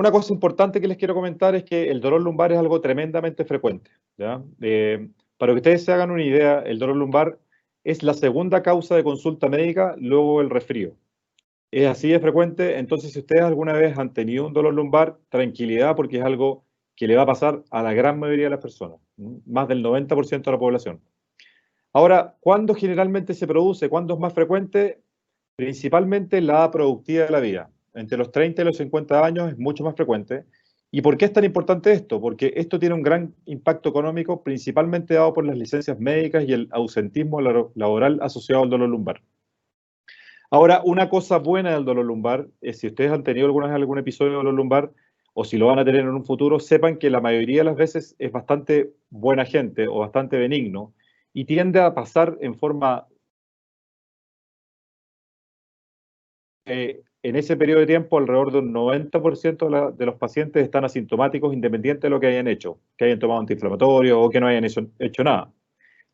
una cosa importante que les quiero comentar es que el dolor lumbar es algo tremendamente frecuente, ¿ya? Para que ustedes se hagan una idea, el dolor lumbar es la segunda causa de consulta médica luego el resfrío. Es así de frecuente, entonces si ustedes alguna vez han tenido un dolor lumbar, tranquilidad porque es algo que le va a pasar a la gran mayoría de las personas, más del 90% de la población. Ahora, ¿cuándo generalmente se produce? ¿Cuándo es más frecuente? Principalmente en la edad productiva de la vida. Entre los 30 y los 50 años es mucho más frecuente. ¿Y por qué es tan importante esto? Porque esto tiene un gran impacto económico, principalmente dado por las licencias médicas y el ausentismo laboral asociado al dolor lumbar. Ahora, una cosa buena del dolor lumbar es si ustedes han tenido alguna vez algún episodio de dolor lumbar o si lo van a tener en un futuro, sepan que la mayoría de las veces es bastante buena gente o bastante benigno y tiende a pasar en forma en ese periodo de tiempo, alrededor de un 90% de los pacientes están asintomáticos independiente de lo que hayan hecho, que hayan tomado antiinflamatorios o que no hayan hecho nada.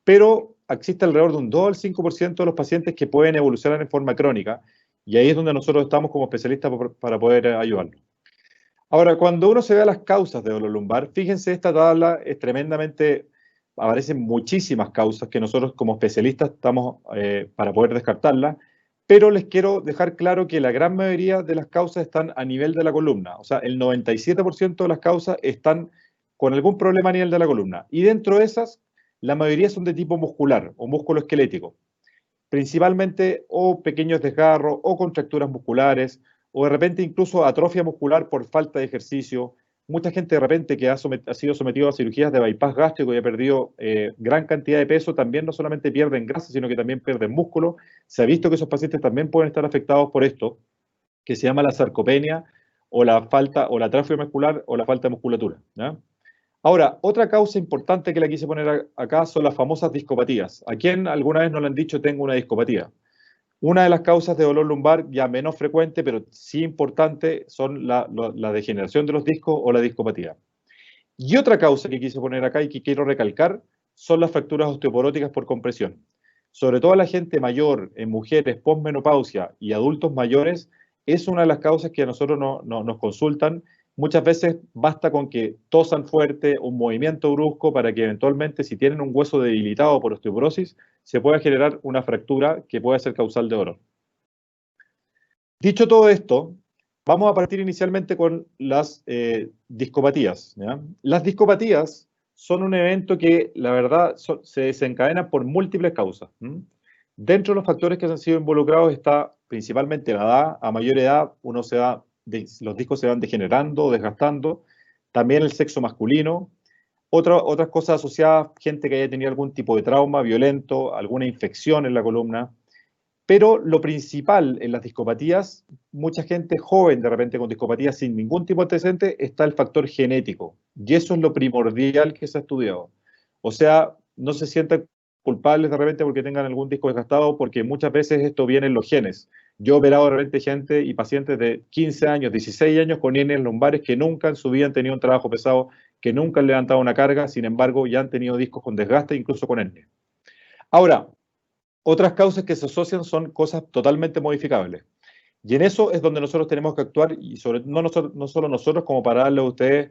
Pero existe alrededor de un 2 al 5% de los pacientes que pueden evolucionar en forma crónica y ahí es donde nosotros estamos como especialistas para poder ayudarlos. Ahora, cuando uno se ve a las causas de dolor lumbar, fíjense, esta tabla es tremendamente, aparecen muchísimas causas que nosotros como especialistas estamos para poder descartarlas, pero les quiero dejar claro que la gran mayoría de las causas están a nivel de la columna, o sea, el 97% de las causas están con algún problema a nivel de la columna, y dentro de esas, la mayoría son de tipo muscular o musculoesquelético, principalmente o pequeños desgarros o contracturas musculares o de repente incluso atrofia muscular por falta de ejercicio. Mucha gente de repente que ha sido sometido a cirugías de bypass gástrico y ha perdido gran cantidad de peso, también no solamente pierden grasa, sino que también pierden músculo. Se ha visto que esos pacientes también pueden estar afectados por esto, que se llama la sarcopenia o la falta o la atrofia muscular o la falta de musculatura, ¿ya? Ahora, otra causa importante que le quise poner acá son las famosas discopatías. ¿A quién alguna vez nos le han dicho tengo una discopatía? Una de las causas de dolor lumbar, ya menos frecuente, pero sí importante, son la degeneración de los discos o la discopatía. Y otra causa que quise poner acá y que quiero recalcar son las fracturas osteoporóticas por compresión. Sobre todo la gente mayor, en mujeres postmenopausia y adultos mayores, es una de las causas que a nosotros nos consultan. Muchas veces basta con que tosan fuerte, un movimiento brusco para que eventualmente, si tienen un hueso debilitado por osteoporosis, se pueda generar una fractura que puede ser causal de dolor. Dicho todo esto, vamos a partir inicialmente con las discopatías, ¿ya? Las discopatías son un evento que, la verdad, se desencadena por múltiples causas. Dentro de los factores que han sido involucrados está principalmente la edad. A mayor edad, los discos se van degenerando, desgastando. También el sexo masculino. Otras cosas asociadas, gente que haya tenido algún tipo de trauma violento, alguna infección en la columna. Pero lo principal en las discopatías, mucha gente joven de repente con discopatía sin ningún tipo de antecedente, está el factor genético. Y eso es lo primordial que se ha estudiado. O sea, no se sientan culpables de repente porque tengan algún disco desgastado, porque muchas veces esto viene en los genes. Yo he operado de repente gente y pacientes de 15 años, 16 años con hernias lumbares que nunca en su vida han tenido un trabajo pesado, que nunca han levantado una carga, sin embargo ya han tenido discos con desgaste, incluso con hernia. Ahora, otras causas que se asocian son cosas totalmente modificables. Y en eso es donde nosotros tenemos que actuar, y no solo nosotros como para darle a ustedes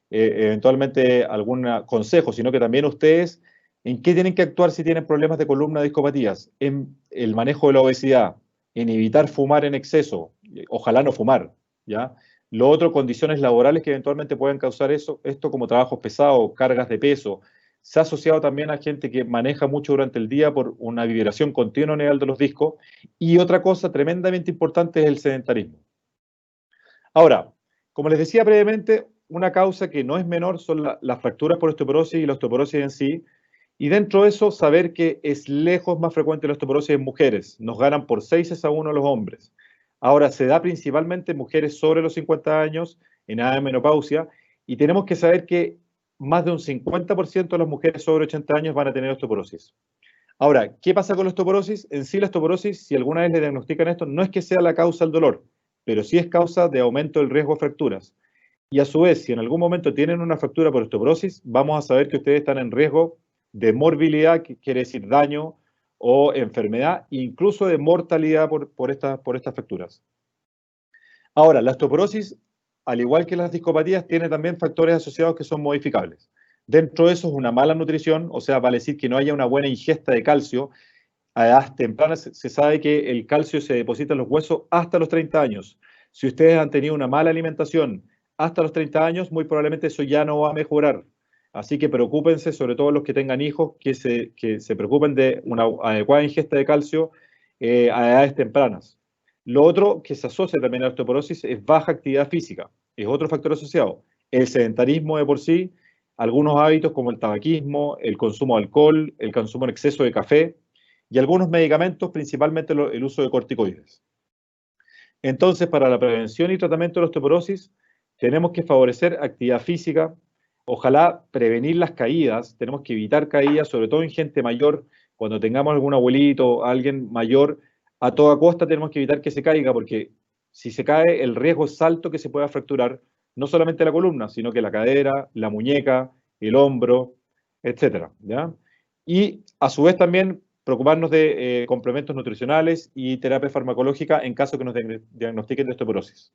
eventualmente algún consejo, sino que también ustedes en qué tienen que actuar si tienen problemas de columna, discopatías, en el manejo de la obesidad, en evitar fumar en exceso, ojalá no fumar, ¿ya? Lo otro, condiciones laborales que eventualmente pueden causar esto como trabajos pesados, cargas de peso. Se ha asociado también a gente que maneja mucho durante el día por una vibración continua a nivel de los discos. Y otra cosa tremendamente importante es el sedentarismo. Ahora, como les decía previamente, una causa que no es menor son las fracturas por osteoporosis y la osteoporosis en sí. Y dentro de eso, saber que es lejos más frecuente la osteoporosis en mujeres. Nos ganan por 6-1 los hombres. Ahora, se da principalmente en mujeres sobre los 50 años, en edad de menopausia, y tenemos que saber que más de un 50% de las mujeres sobre 80 años van a tener osteoporosis. Ahora, ¿qué pasa con la osteoporosis? En sí, la osteoporosis, si alguna vez le diagnostican esto, no es que sea la causa del dolor, pero sí es causa de aumento del riesgo de fracturas. Y a su vez, si en algún momento tienen una fractura por osteoporosis, vamos a saber que ustedes están en riesgo de morbilidad, que quiere decir daño o enfermedad, incluso de mortalidad por estas fracturas. Ahora, la osteoporosis al igual que las discopatías, tiene también factores asociados que son modificables. Dentro de eso es una mala nutrición, o sea, vale decir que no haya una buena ingesta de calcio. A edades tempranas se sabe que el calcio se deposita en los huesos hasta los 30 años. Si ustedes han tenido una mala alimentación hasta los 30 años, muy probablemente eso ya no va a mejorar. Así que preocúpense, sobre todo los que tengan hijos, que se preocupen de una adecuada ingesta de calcio a edades tempranas. Lo otro que se asocia también a la osteoporosis es baja actividad física, es otro factor asociado. El sedentarismo de por sí, algunos hábitos como el tabaquismo, el consumo de alcohol, el consumo en exceso de café y algunos medicamentos, principalmente el uso de corticoides. Entonces, para la prevención y tratamiento de la osteoporosis, tenemos que favorecer actividad física, ojalá prevenir las caídas, tenemos que evitar caídas, sobre todo en gente mayor, cuando tengamos algún abuelito, alguien mayor, a toda costa tenemos que evitar que se caiga, porque si se cae, el riesgo es alto que se pueda fracturar no solamente la columna, sino que la cadera, la muñeca, el hombro, etcétera, ¿ya? Y a su vez también preocuparnos de complementos nutricionales y terapia farmacológica en caso que nos diagnostiquen de osteoporosis.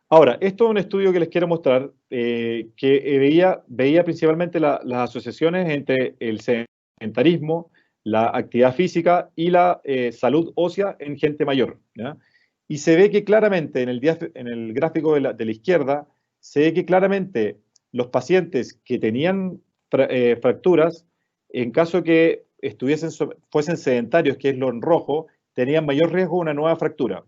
Ahora, esto es un estudio que les quiero mostrar que veía principalmente las asociaciones entre el sedentarismo, la actividad física y la salud ósea en gente mayor, ¿ya? Y se ve que claramente en el gráfico de la izquierda, se ve que claramente los pacientes que tenían fracturas, en caso que fuesen sedentarios, que es lo en rojo, tenían mayor riesgo de una nueva fractura.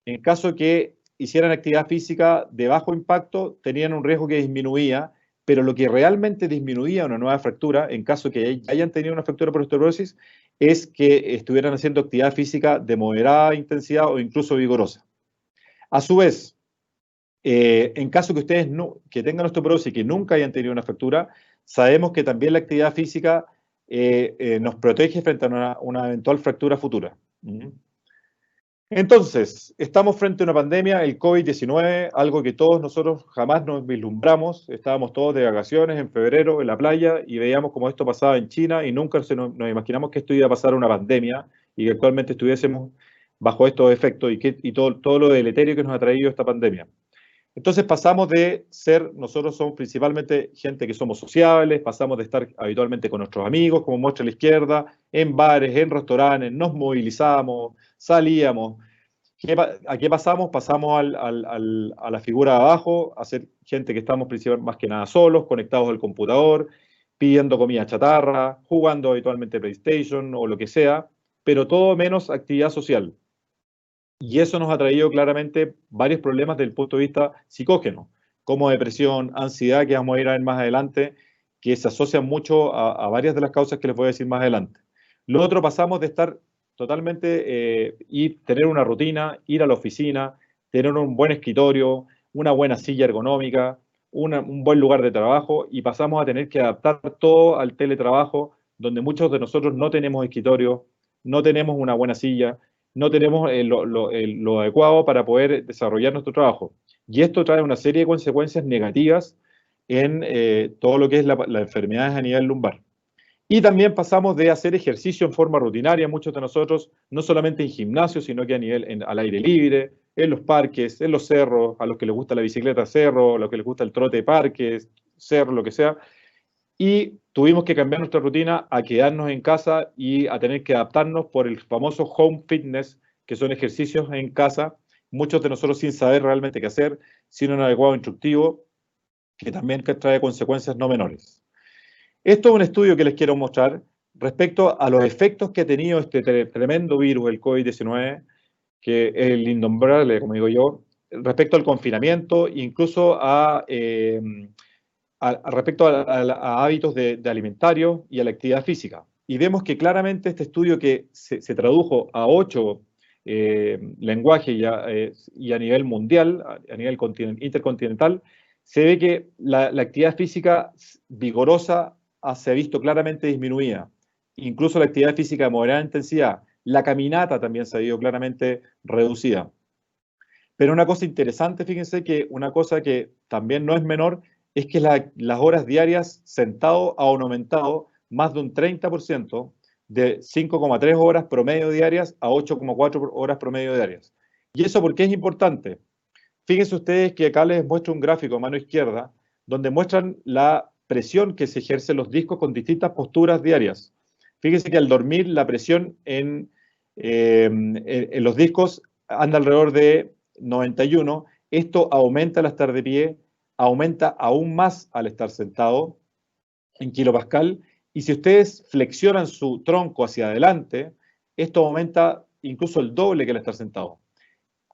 En caso que hicieran actividad física de bajo impacto, tenían un riesgo que disminuía, pero lo que realmente disminuía una nueva fractura, en caso que hayan tenido una fractura por osteoporosis, es que estuvieran haciendo actividad física de moderada intensidad o incluso vigorosa. A su vez, en caso que ustedes que tengan osteoporosis y que nunca hayan tenido una fractura, sabemos que también la actividad física nos protege frente a una eventual fractura futura. Entonces, estamos frente a una pandemia, el COVID-19, algo que todos nosotros jamás nos vislumbramos. Estábamos todos de vacaciones en febrero en la playa y veíamos cómo esto pasaba en China y nunca nos imaginamos que esto iba a pasar una pandemia y que actualmente estuviésemos bajo estos efectos y todo lo deleterio que nos ha traído esta pandemia. Entonces pasamos de nosotros somos principalmente gente que somos sociables, pasamos de estar habitualmente con nuestros amigos, como muestra a la izquierda, en bares, en restaurantes, nos movilizamos, salíamos. ¿A qué pasamos? Pasamos a la figura de abajo, a ser gente que estamos más que nada solos, conectados al computador, pidiendo comida chatarra, jugando habitualmente PlayStation o lo que sea, pero todo menos actividad social. Y eso nos ha traído claramente varios problemas desde el punto de vista psicógeno, como depresión, ansiedad, que vamos a ir a ver más adelante, que se asocian mucho a varias de las causas que les voy a decir más adelante. Lo otro, pasamos de estar totalmente y tener una rutina, ir a la oficina, tener un buen escritorio, una buena silla ergonómica, un buen lugar de trabajo, y pasamos a tener que adaptar todo al teletrabajo, donde muchos de nosotros no tenemos escritorio, no tenemos una buena silla, no tenemos lo adecuado para poder desarrollar nuestro trabajo. Y esto trae una serie de consecuencias negativas en todo lo que es las enfermedades a nivel lumbar. Y también pasamos de hacer ejercicio en forma rutinaria, muchos de nosotros, no solamente en gimnasio, sino que al aire libre, en los parques, en los cerros, a los que les gusta la bicicleta cerro, a los que les gusta el trote de parques, cerro, lo que sea. Y tuvimos que cambiar nuestra rutina a quedarnos en casa y a tener que adaptarnos por el famoso home fitness, que son ejercicios en casa, muchos de nosotros sin saber realmente qué hacer, sin un adecuado instructivo, que también trae consecuencias no menores. Esto es un estudio que les quiero mostrar respecto a los efectos que ha tenido este tremendo virus, el COVID-19, que es el innombrable, como digo yo, respecto al confinamiento, incluso respecto a hábitos de alimentario y a la actividad física. Y vemos que claramente este estudio, que se tradujo a 8 lenguajes y a nivel mundial, a nivel intercontinental, se ve que la actividad física vigorosa se ha visto claramente disminuida. Incluso la actividad física de moderada intensidad, la caminata también se ha visto claramente reducida. Pero una cosa interesante, fíjense que una cosa que también no es menor, es que las horas diarias sentado han aumentado más de un 30%, de 5,3 horas promedio diarias a 8,4 horas promedio diarias. ¿Y eso por qué es importante? Fíjense ustedes que acá les muestro un gráfico a mano izquierda, donde muestran la presión que se ejerce en los discos con distintas posturas diarias. Fíjense que al dormir la presión en los discos anda alrededor de 91. Esto aumenta al estar de pie, aumenta aún más al estar sentado en kilopascal. Y si ustedes flexionan su tronco hacia adelante, esto aumenta incluso el doble que al estar sentado.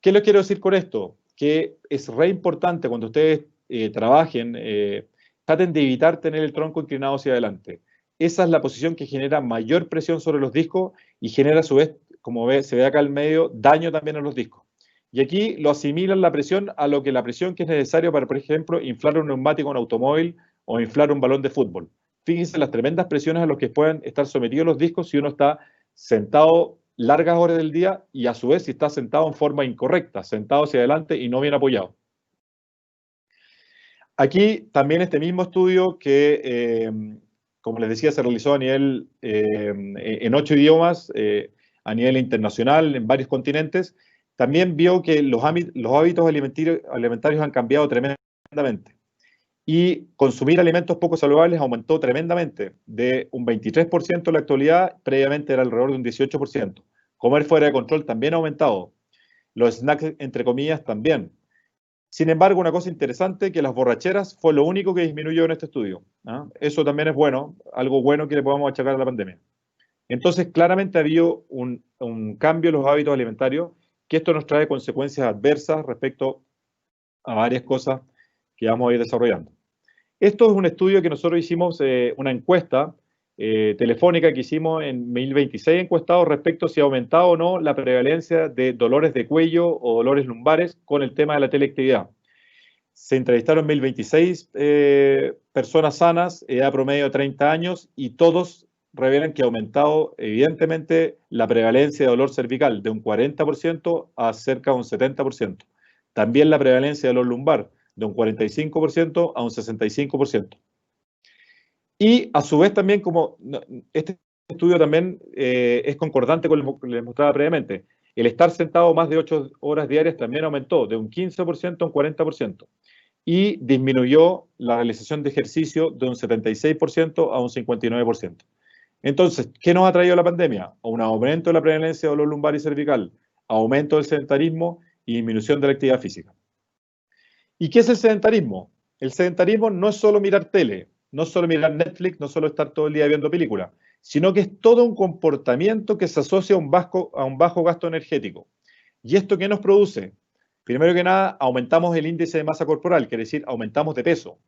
¿Qué les quiero decir con esto? Que es re importante cuando ustedes trabajen, traten de evitar tener el tronco inclinado hacia adelante. Esa es la posición que genera mayor presión sobre los discos y genera a su vez, como se ve acá al medio, daño también a los discos. Y aquí lo asimilan la presión a lo que la presión que es necesario para, por ejemplo, inflar un neumático en un automóvil o inflar un balón de fútbol. Fíjense las tremendas presiones a las que pueden estar sometidos los discos si uno está sentado largas horas del día y a su vez si está sentado en forma incorrecta, sentado hacia adelante y no bien apoyado. Aquí también este mismo estudio que, como les decía, se realizó a nivel, en 8 idiomas, a nivel internacional, en varios continentes, también vio que los hábitos alimentarios han cambiado tremendamente. Y consumir alimentos poco saludables aumentó tremendamente, de un 23% en la actualidad, previamente era alrededor de un 18%. Comer fuera de control también ha aumentado. Los snacks, entre comillas, también. Sin embargo, una cosa interesante, que las borracheras fue lo único que disminuyó en este estudio. ¿Ah? Eso también es bueno, algo bueno que le podamos achacar a la pandemia. Entonces, claramente ha habido un cambio en los hábitos alimentarios, que esto nos trae consecuencias adversas respecto a varias cosas que vamos a ir desarrollando. Esto es un estudio que nosotros hicimos, una encuesta telefónica que hicimos en 1026 encuestados respecto a si ha aumentado o no la prevalencia de dolores de cuello o dolores lumbares con el tema de la teleactividad. Se entrevistaron 1026 personas sanas, edad promedio de 30 años, y todos revelan que ha aumentado evidentemente la prevalencia de dolor cervical de un 40% a cerca de un 70%. También la prevalencia de dolor lumbar de un 45% a un 65%. Y a su vez también, como este estudio también es concordante con lo que les mostraba previamente, el estar sentado más de 8 horas diarias también aumentó de un 15% a un 40%. Y disminuyó la realización de ejercicio de un 76% a un 59%. Entonces, ¿qué nos ha traído la pandemia? Un aumento de la prevalencia de dolor lumbar y cervical, aumento del sedentarismo y disminución de la actividad física. ¿Y qué es el sedentarismo? El sedentarismo no es solo mirar tele, no es solo mirar Netflix, no es solo estar todo el día viendo películas, sino que es todo un comportamiento que se asocia a un bajo gasto energético. ¿Y esto qué nos produce? Primero que nada, aumentamos el índice de masa corporal, quiere decir, aumentamos de peso.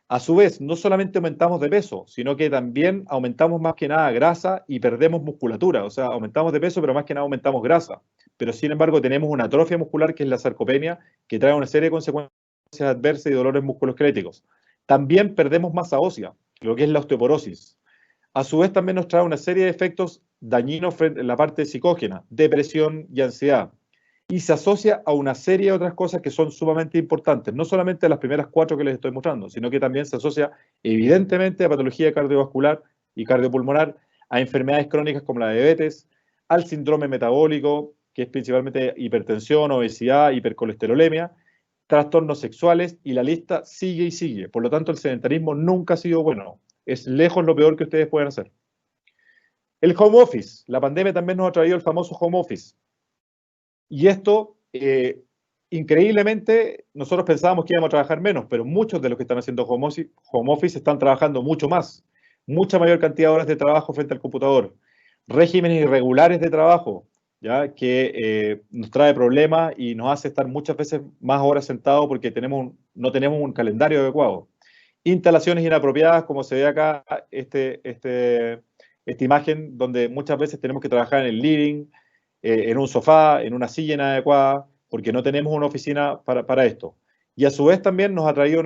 A su vez, no solamente aumentamos de peso, sino que también aumentamos más que nada grasa y perdemos musculatura. O sea, aumentamos de peso, pero más que nada aumentamos grasa. Pero sin embargo, tenemos una atrofia muscular que es la sarcopenia, que trae una serie de consecuencias adversas y dolores musculoesqueléticos. También perdemos masa ósea, lo que es la osteoporosis. A su vez, también nos trae una serie de efectos dañinos en la parte psicógena, depresión y ansiedad. Y se asocia a una serie de otras cosas que son sumamente importantes, no solamente a las primeras 4 que les estoy mostrando, sino que también se asocia evidentemente a patología cardiovascular y cardiopulmonar, a enfermedades crónicas como la diabetes, al síndrome metabólico, que es principalmente hipertensión, obesidad, hipercolesterolemia, trastornos sexuales, y la lista sigue y sigue. Por lo tanto, el sedentarismo nunca ha sido bueno. Es lejos lo peor que ustedes pueden hacer. El home office. La pandemia también nos ha traído el famoso home office. Y esto, increíblemente, nosotros pensábamos que íbamos a trabajar menos, pero muchos de los que están haciendo home office están trabajando mucho más, mucha mayor cantidad de horas de trabajo frente al computador, regímenes irregulares de trabajo, ¿ya? Que nos trae problemas y nos hace estar muchas veces más horas sentados porque no tenemos un calendario adecuado. Instalaciones inapropiadas, como se ve acá, esta imagen donde muchas veces tenemos que trabajar en el living, en un sofá, en una silla inadecuada, porque no tenemos una oficina para esto. Y a su vez también nos ha traído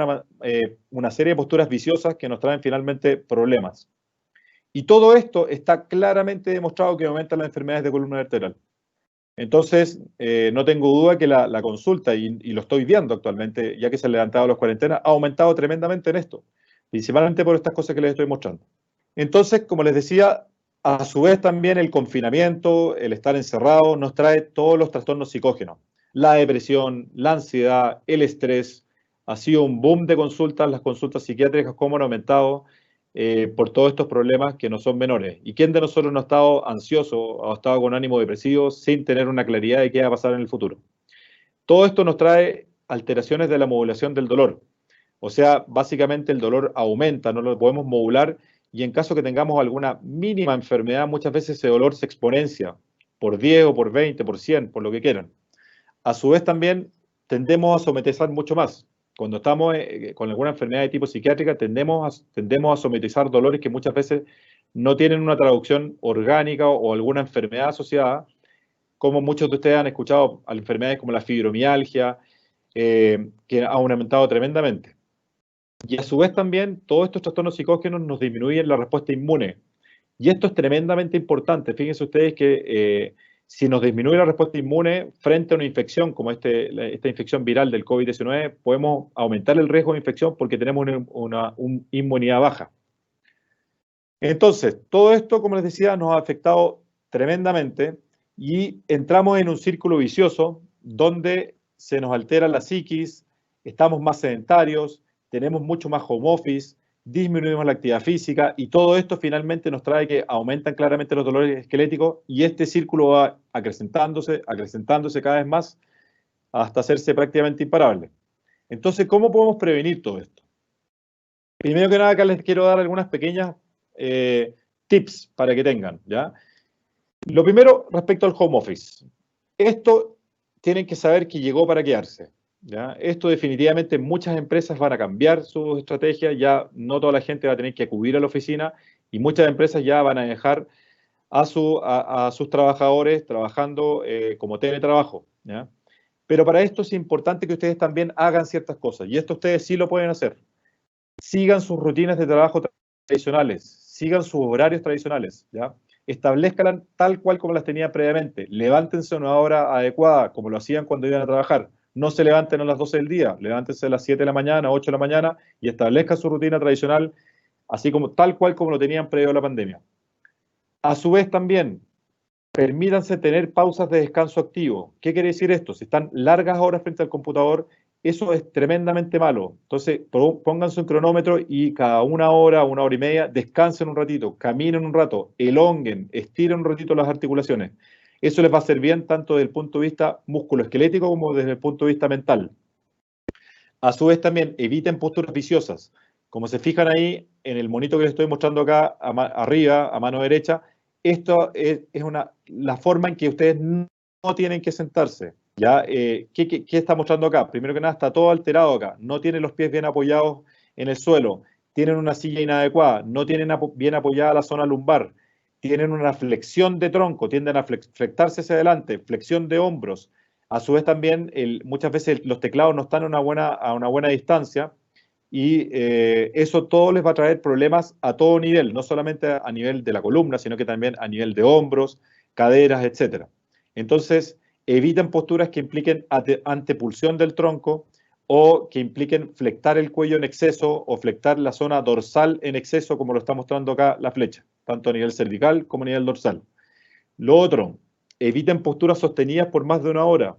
una serie de posturas viciosas que nos traen finalmente problemas. Y todo esto está claramente demostrado que aumenta las enfermedades de columna vertebral. Entonces, no tengo duda que la consulta, y lo estoy viendo actualmente, ya que se han levantado las cuarentenas, ha aumentado tremendamente en esto, principalmente por estas cosas que les estoy mostrando. Entonces, como les decía, a su vez también el confinamiento, el estar encerrado, nos trae todos los trastornos psicógenos. La depresión, la ansiedad, el estrés, ha sido un boom de consultas, las consultas psiquiátricas cómo han aumentado por todos estos problemas que no son menores. ¿Y quién de nosotros no ha estado ansioso o ha estado con ánimo depresivo sin tener una claridad de qué va a pasar en el futuro? Todo esto nos trae alteraciones de la modulación del dolor. O sea, básicamente el dolor aumenta, no lo podemos modular y en caso que tengamos alguna mínima enfermedad, muchas veces ese dolor se exponencia por 10 o por 20, por 100, por lo que quieran. A su vez también tendemos a somatizar mucho más. Cuando estamos con alguna enfermedad de tipo psiquiátrica, tendemos a somatizar dolores que muchas veces no tienen una traducción orgánica o alguna enfermedad asociada, como muchos de ustedes han escuchado, a enfermedades como la fibromialgia, que ha aumentado tremendamente. Y a su vez también todos estos trastornos psicógenos nos disminuyen la respuesta inmune. Y esto es tremendamente importante. Fíjense ustedes que si nos disminuye la respuesta inmune frente a una infección como esta infección viral del COVID-19, podemos aumentar el riesgo de infección porque tenemos una inmunidad baja. Entonces, todo esto, como les decía, nos ha afectado tremendamente y entramos en un círculo vicioso donde se nos altera la psiquis, estamos más sedentarios, tenemos mucho más home office, disminuimos la actividad física y todo esto finalmente nos trae que aumentan claramente los dolores esqueléticos y este círculo va acrecentándose cada vez más hasta hacerse prácticamente imparable. Entonces, ¿cómo podemos prevenir todo esto? Primero que nada, acá les quiero dar algunas pequeñas tips para que tengan, ¿ya? Lo primero, respecto al home office. Esto tienen que saber que llegó para quedarse, ¿ya? Esto definitivamente muchas empresas van a cambiar su estrategia, ya no toda la gente va a tener que acudir a la oficina y muchas empresas ya van a dejar a sus trabajadores trabajando como teletrabajo, ¿ya? Pero para esto es importante que ustedes también hagan ciertas cosas y esto ustedes sí lo pueden hacer. Sigan sus rutinas de trabajo tradicionales, sigan sus horarios tradicionales, ¿ya? Establezcan tal cual como las tenían previamente, levántense a una hora adecuada, como lo hacían cuando iban a trabajar, no se levanten a las 12 del día, levántense a las 7 de la mañana, 8 de la mañana y establezcan su rutina tradicional, así como tal cual como lo tenían previo a la pandemia. A su vez también, permítanse tener pausas de descanso activo. ¿Qué quiere decir esto? Si están largas horas frente al computador, eso es tremendamente malo. Entonces, pónganse un cronómetro y cada una hora y media, descansen un ratito, caminen un rato, elonguen, estiren un ratito las articulaciones. Eso les va a hacer bien tanto desde el punto de vista musculoesquelético como desde el punto de vista mental. A su vez también eviten posturas viciosas. Como se fijan ahí en el monito que les estoy mostrando acá arriba, a mano derecha, esto es la forma en que ustedes no tienen que sentarse. ¿Ya? ¿Qué está mostrando acá? Primero que nada, está todo alterado acá. No tienen los pies bien apoyados en el suelo. Tienen una silla inadecuada. No tienen bien apoyada la zona lumbar. Tienen una flexión de tronco. Tienden a flectarse hacia adelante. Flexión de hombros. A su vez también, muchas veces los teclados no están a una buena distancia y eso todo les va a traer problemas a todo nivel, no solamente a nivel de la columna, sino que también a nivel de hombros, caderas, etc. Entonces, eviten posturas que impliquen antepulsión del tronco o que impliquen flectar el cuello en exceso o flectar la zona dorsal en exceso, como lo está mostrando acá la flecha, tanto a nivel cervical como a nivel dorsal. Lo otro, eviten posturas sostenidas por más de una hora.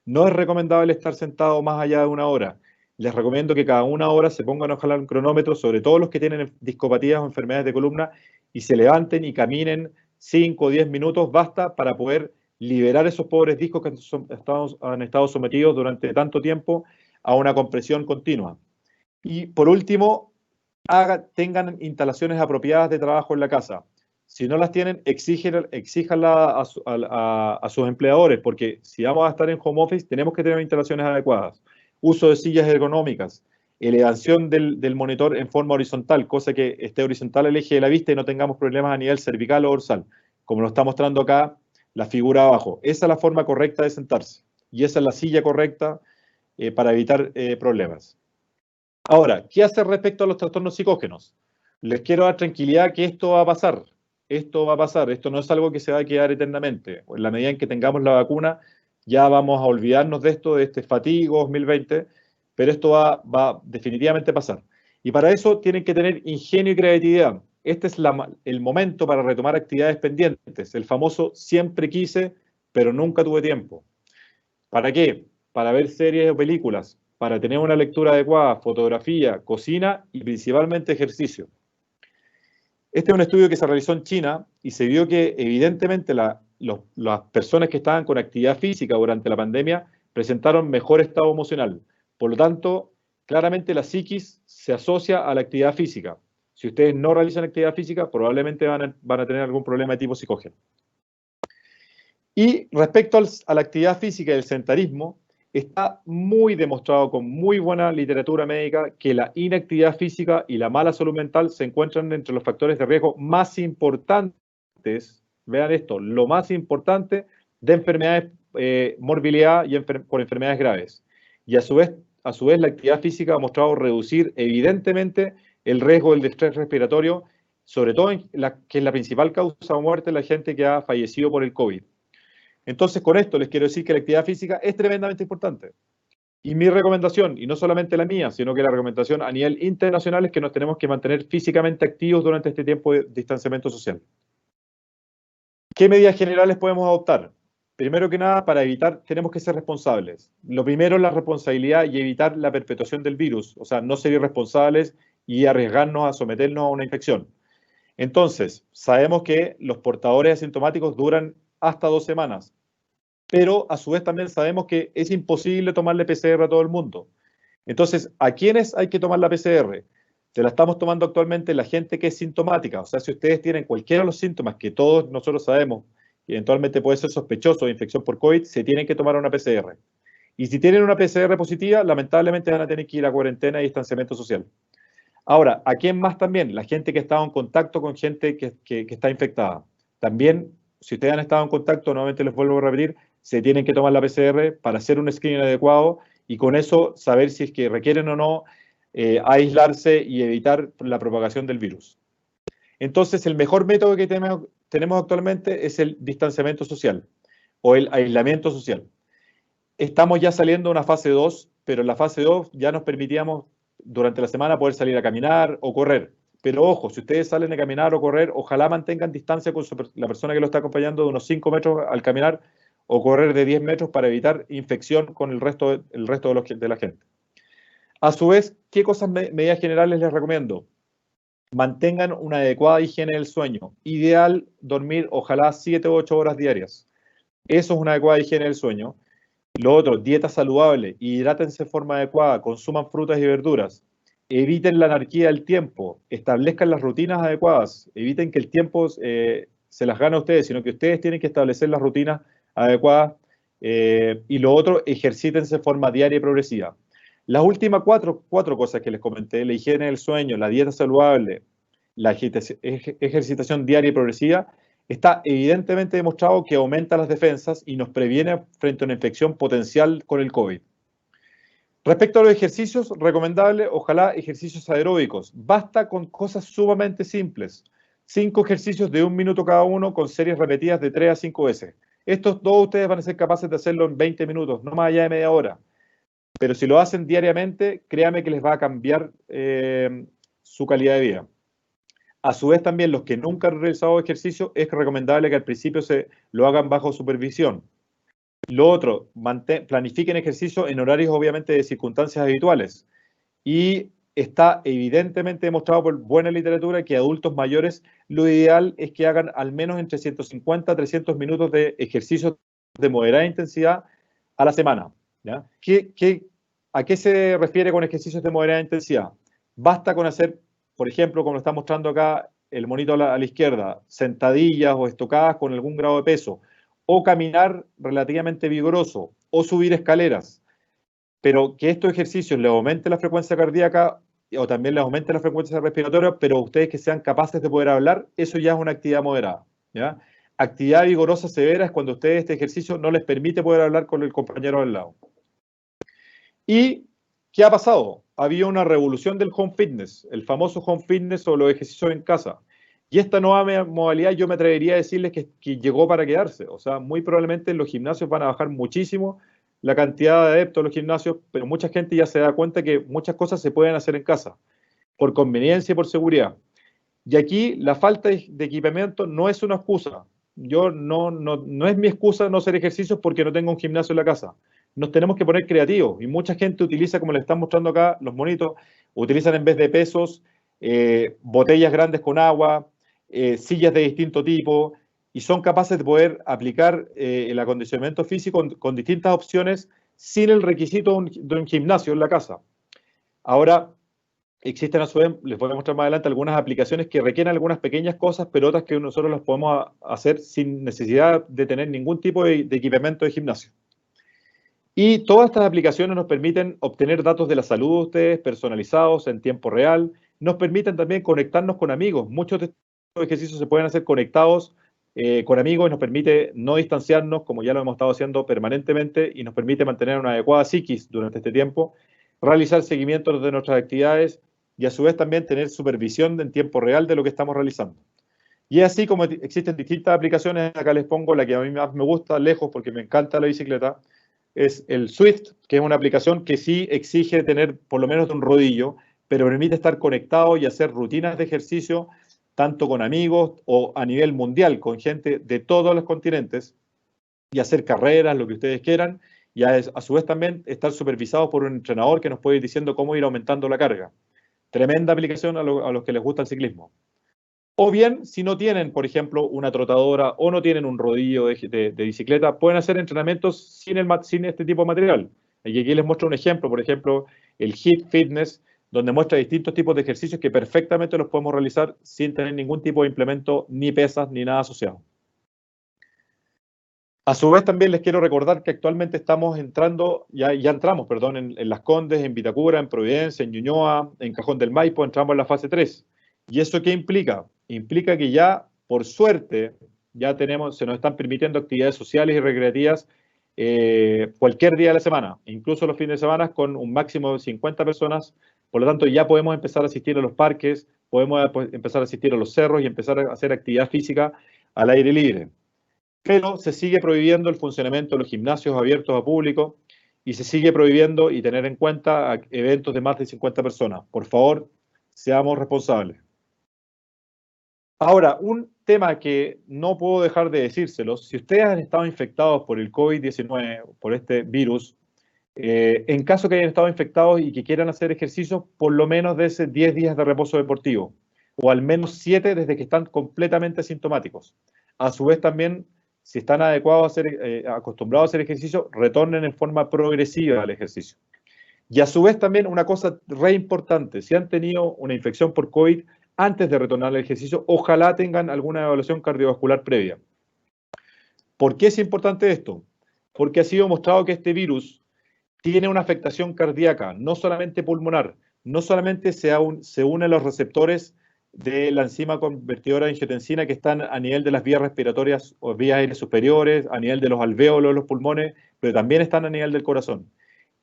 No es recomendable estar sentado más allá de una hora. Les recomiendo que cada una hora se pongan a jalar un cronómetro, sobre todo los que tienen discopatías o enfermedades de columna, y se levanten y caminen 5 o 10 minutos, basta para poder liberar esos pobres discos que han estado sometidos durante tanto tiempo a una compresión continua. Y por último, tengan instalaciones apropiadas de trabajo en la casa. Si no las tienen, exíjanla a sus empleadores, porque si vamos a estar en home office, tenemos que tener instalaciones adecuadas. Uso de sillas ergonómicas, elevación del monitor en forma horizontal, cosa que esté horizontal al eje de la vista y no tengamos problemas a nivel cervical o dorsal, como lo está mostrando acá la figura abajo. Esa es la forma correcta de sentarse y esa es la silla correcta para evitar problemas. Ahora, ¿qué hacer respecto a los trastornos psicógenos? Les quiero dar tranquilidad que esto va a pasar. Esto va a pasar. Esto no es algo que se va a quedar eternamente. En la medida en que tengamos la vacuna, ya vamos a olvidarnos de esto, de este fatigo 2020, pero esto va definitivamente a pasar. Y para eso tienen que tener ingenio y creatividad. Este es el momento para retomar actividades pendientes. El famoso siempre quise, pero nunca tuve tiempo. ¿Para qué? Para ver series o películas, para tener una lectura adecuada, fotografía, cocina y principalmente ejercicio. Este es un estudio que se realizó en China y se vio que evidentemente las personas que estaban con actividad física durante la pandemia presentaron mejor estado emocional. Por lo tanto, claramente la psiquis se asocia a la actividad física. Si ustedes no realizan actividad física, probablemente van a tener algún problema de tipo psicógeno. Y respecto a la actividad física y el sedentarismo, está muy demostrado con muy buena literatura médica que la inactividad física y la mala salud mental se encuentran entre los factores de riesgo más importantes, vean esto, lo más importante de enfermedades, morbilidad y por enfermedades graves. Y a su vez, la actividad física ha mostrado reducir evidentemente el riesgo del estrés respiratorio, sobre todo que es la principal causa de muerte de la gente que ha fallecido por el COVID. Entonces, con esto les quiero decir que la actividad física es tremendamente importante. Y mi recomendación, y no solamente la mía, sino que la recomendación a nivel internacional es que nos tenemos que mantener físicamente activos durante este tiempo de distanciamiento social. ¿Qué medidas generales podemos adoptar? Primero que nada, para evitar, tenemos que ser responsables. Lo primero es la responsabilidad y evitar la perpetuación del virus, o sea, no ser irresponsables y arriesgarnos a someternos a una infección. Entonces, sabemos que los portadores asintomáticos duran hasta 2 semanas, pero a su vez también sabemos que es imposible tomarle PCR a todo el mundo. Entonces, ¿a quiénes hay que tomar la PCR? Se la estamos tomando actualmente la gente que es sintomática. O sea, si ustedes tienen cualquiera de los síntomas que todos nosotros sabemos, que eventualmente puede ser sospechoso de infección por COVID, se tienen que tomar una PCR. Y si tienen una PCR positiva, lamentablemente van a tener que ir a cuarentena y distanciamiento social. Ahora, ¿a quién más también? La gente que ha estado en contacto con gente que está infectada. También, si ustedes han estado en contacto, nuevamente les vuelvo a repetir, se tienen que tomar la PCR para hacer un screening adecuado y con eso saber si es que requieren o no aislarse y evitar la propagación del virus. Entonces, el mejor método que tenemos actualmente es el distanciamiento social o el aislamiento social. Estamos ya saliendo a una fase 2, pero en la fase 2 ya nos permitíamos durante la semana poder salir a caminar o correr. Pero ojo, si ustedes salen a caminar o correr, ojalá mantengan distancia con la persona que lo está acompañando de unos 5 metros al caminar o correr de 10 metros para evitar infección con el resto de la gente. A su vez, ¿qué medidas generales les recomiendo? Mantengan una adecuada higiene del sueño. Ideal dormir ojalá 7 u 8 horas diarias. Eso es una adecuada higiene del sueño. Lo otro, dieta saludable, hidrátense de forma adecuada, consuman frutas y verduras, eviten la anarquía del tiempo, establezcan las rutinas adecuadas, eviten que el tiempo se las gane a ustedes, sino que ustedes tienen que establecer las rutinas adecuadas. Y lo otro, ejercítense de forma diaria y progresiva. Las últimas cuatro cosas que les comenté, la higiene del sueño, la dieta saludable, la ejercitación diaria y progresiva, está evidentemente demostrado que aumenta las defensas y nos previene frente a una infección potencial con el COVID. Respecto a los ejercicios, recomendable, ojalá ejercicios aeróbicos. Basta con cosas sumamente simples. 5 ejercicios de 1 minuto cada uno con series repetidas de 3 a 5 veces. Estos dos ustedes van a ser capaces de hacerlo en 20 minutos, no más allá de media hora. Pero si lo hacen diariamente, créame que les va a cambiar su calidad de vida. A su vez también los que nunca han realizado ejercicio es recomendable que al principio lo hagan bajo supervisión. Lo otro, planifiquen ejercicio en horarios obviamente de circunstancias habituales. Y está evidentemente demostrado por buena literatura que adultos mayores lo ideal es que hagan al menos entre 150 a 300 minutos de ejercicio de moderada intensidad a la semana. ¿Ya? ¿A qué se refiere con ejercicios de moderada intensidad? Basta con hacer, por ejemplo, como lo está mostrando acá el monito a la izquierda, sentadillas o estocadas con algún grado de peso, o caminar relativamente vigoroso, o subir escaleras. Pero que estos ejercicios les aumente la frecuencia cardíaca o también les aumente la frecuencia respiratoria, pero ustedes que sean capaces de poder hablar, eso ya es una actividad moderada. ¿Ya? Actividad vigorosa severa es cuando ustedes este ejercicio no les permite poder hablar con el compañero al lado. ¿Y qué ha pasado? Había una revolución del home fitness, el famoso home fitness o los ejercicios en casa. Y esta nueva modalidad yo me atrevería a decirles que llegó para quedarse. O sea, muy probablemente los gimnasios van a bajar muchísimo la cantidad de adeptos a los gimnasios, pero mucha gente ya se da cuenta que muchas cosas se pueden hacer en casa, por conveniencia y por seguridad. Y aquí la falta de equipamiento no es una excusa. No es mi excusa no hacer ejercicios porque no tengo un gimnasio en la casa. nos tenemos que poner creativos. Y mucha gente utiliza, como les están mostrando acá, los monitos, utilizan en vez de pesos, botellas grandes con agua, sillas de distinto tipo, y son capaces de poder aplicar el acondicionamiento físico con distintas opciones sin el requisito de un gimnasio en la casa. Ahora, existen a su vez, les voy a mostrar más adelante, algunas aplicaciones que requieren algunas pequeñas cosas, pero otras que nosotros las podemos hacer sin necesidad de tener ningún tipo de equipamiento de gimnasio. Y todas estas aplicaciones nos permiten obtener datos de la salud de ustedes personalizados en tiempo real, nos permiten también conectarnos con amigos. Muchos de estos ejercicios se pueden hacer conectados con amigos y nos permite no distanciarnos, como ya lo hemos estado haciendo permanentemente, y nos permite mantener una adecuada psiquis durante este tiempo, realizar seguimientos de nuestras actividades y a su vez también tener supervisión en tiempo real de lo que estamos realizando. Y así como existen distintas aplicaciones, acá les pongo la que a mí más me gusta, lejos, porque me encanta la bicicleta, es el Swift, que es una aplicación que sí exige tener por lo menos un rodillo, pero permite estar conectado y hacer rutinas de ejercicio tanto con amigos o a nivel mundial, con gente de todos los continentes, y hacer carreras, lo que ustedes quieran, y a su vez también estar supervisados por un entrenador que nos puede ir diciendo cómo ir aumentando la carga. Tremenda aplicación a los que les gusta el ciclismo. O bien, si no tienen, por ejemplo, una trotadora o no tienen un rodillo de bicicleta, pueden hacer entrenamientos sin este tipo de material. Y aquí les muestro un ejemplo, por ejemplo, el HIIT Fitness, donde muestra distintos tipos de ejercicios que perfectamente los podemos realizar sin tener ningún tipo de implemento, ni pesas, ni nada asociado. A su vez, también les quiero recordar que actualmente estamos entrando, ya entramos, perdón, en Las Condes, en Vitacura, en Providencia, en Ñuñoa, en Cajón del Maipo, entramos en la fase 3. ¿Y eso qué implica? Implica que ya, por suerte, ya se nos están permitiendo actividades sociales y recreativas cualquier día de la semana, incluso los fines de semana con un máximo de 50 personas. Por lo tanto, ya podemos empezar a asistir a los parques, podemos empezar a asistir a los cerros y empezar a hacer actividad física al aire libre. Pero se sigue prohibiendo el funcionamiento de los gimnasios abiertos a público y se sigue prohibiendo y tener en cuenta eventos de más de 50 personas. Por favor, seamos responsables. Ahora, un tema que no puedo dejar de decírselos, si ustedes han estado infectados por el COVID-19, por este virus, en caso que hayan estado infectados y que quieran hacer ejercicios, por lo menos de ese 10 días de reposo deportivo, o al menos 7 desde que están completamente asintomáticos. A su vez también, si están adecuados acostumbrados a hacer ejercicio, retornen en forma progresiva al ejercicio. Y a su vez también una cosa re importante, si han tenido una infección por COVID antes de retornar al ejercicio, ojalá tengan alguna evaluación cardiovascular previa. ¿Por qué es importante esto? Porque ha sido mostrado que este virus tiene una afectación cardíaca, no solamente pulmonar, no solamente se une a los receptores de la enzima convertidora de angiotensina que están a nivel de las vías respiratorias o vías aéreas superiores, a nivel de los alvéolos de los pulmones, pero también están a nivel del corazón.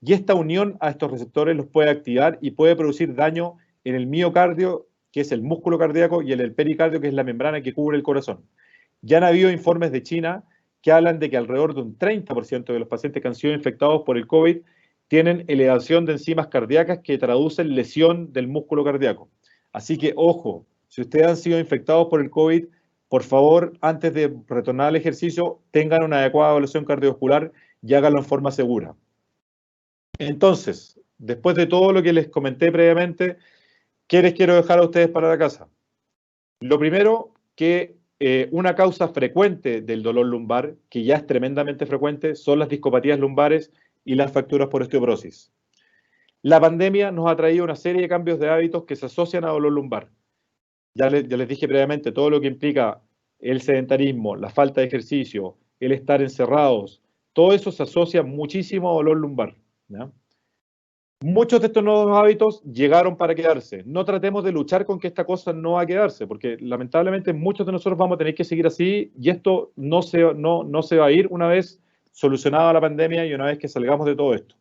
Y esta unión a estos receptores los puede activar y puede producir daño en el miocardio, que es el músculo cardíaco, y en el pericardio, que es la membrana que cubre el corazón. Ya han habido informes de China que hablan de que alrededor de un 30% de los pacientes que han sido infectados por el COVID tienen elevación de enzimas cardíacas que traducen lesión del músculo cardíaco. Así que, ojo, si ustedes han sido infectados por el COVID, por favor, antes de retornar al ejercicio, tengan una adecuada evaluación cardiovascular y háganlo en forma segura. Entonces, después de todo lo que les comenté previamente, ¿qué les quiero dejar a ustedes para la casa? Lo primero, que una causa frecuente del dolor lumbar, que ya es tremendamente frecuente, son las discopatías lumbares y las fracturas por osteoporosis. La pandemia nos ha traído una serie de cambios de hábitos que se asocian a dolor lumbar. Ya les dije previamente todo lo que implica el sedentarismo, la falta de ejercicio, el estar encerrados, todo eso se asocia muchísimo a dolor lumbar, ¿ya? Muchos de estos nuevos hábitos llegaron para quedarse. No tratemos de luchar con que esta cosa no va a quedarse, porque lamentablemente muchos de nosotros vamos a tener que seguir así y esto no se va a ir una vez solucionada la pandemia y una vez que salgamos de todo esto.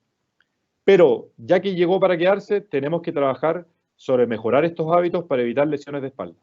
Pero ya que llegó para quedarse, tenemos que trabajar sobre mejorar estos hábitos para evitar lesiones de espalda.